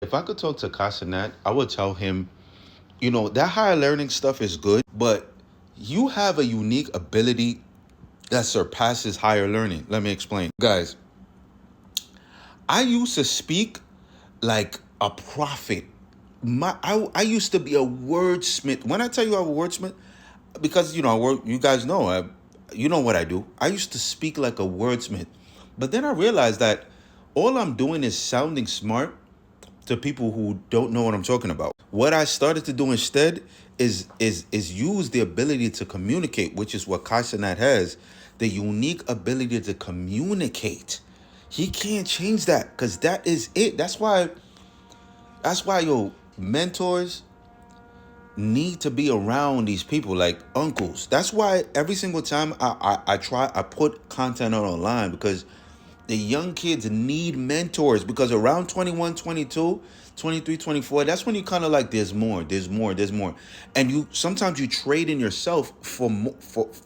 If I could talk to Casanat, I would tell him, that higher learning stuff is good, but you have a unique ability that surpasses higher learning. Let me explain. Guys, I used to speak like a prophet. I used to be a wordsmith. When I tell you I'm a wordsmith, because you guys know, you know what I do. I used to speak like a wordsmith, but then I realized that all I'm doing is sounding smart to people who don't know what I'm talking about. What I started to do instead is use the ability to communicate, which is what Kaisenat has, the unique ability to communicate. He can't change that because that is it. That's why your mentors need to be around these people like uncles. That's why every single time I put content out online, because the young kids need mentors, because around 21, 22, 23, 24, that's when you kind of like there's more. And you sometimes you trade in yourself for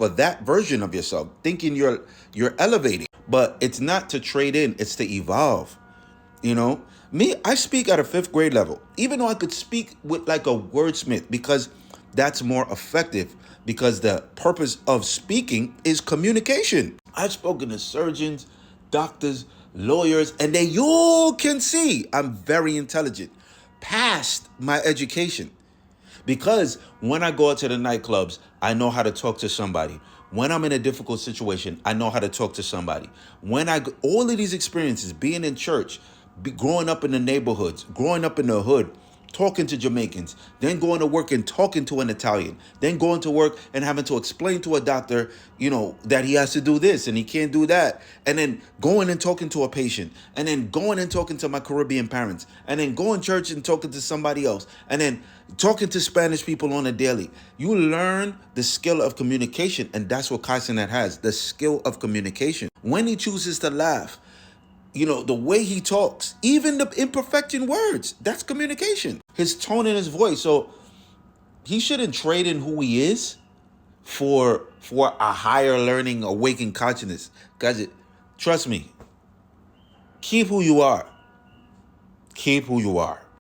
that version of yourself, thinking you're elevating. But it's not to trade in, it's to evolve. Me, I speak at a fifth grade level, even though I could speak with like a wordsmith, because that's more effective, because the purpose of speaking is communication. I've spoken to surgeons, doctors, lawyers, and they all can see I'm very intelligent past my education. Because when I go out to the nightclubs, I know how to talk to somebody. When I'm in a difficult situation, I know how to talk to somebody. All of these experiences, being in church, growing up in the neighborhoods, growing up in the hood, talking to Jamaicans, then going to work and talking to an Italian, then going to work and having to explain to a doctor, that he has to do this and he can't do that. And then going and talking to a patient, and then going and talking to my Caribbean parents, and then going to church and talking to somebody else, and then talking to Spanish people on a daily. You learn the skill of communication, and that's what Kaisenet has, the skill of communication. When he chooses to laugh, the way he talks, even the imperfect words, that's communication. His tone in his voice. So he shouldn't trade in who he is for a higher learning, awakened consciousness. Guys, trust me, keep who you are. Keep who you are.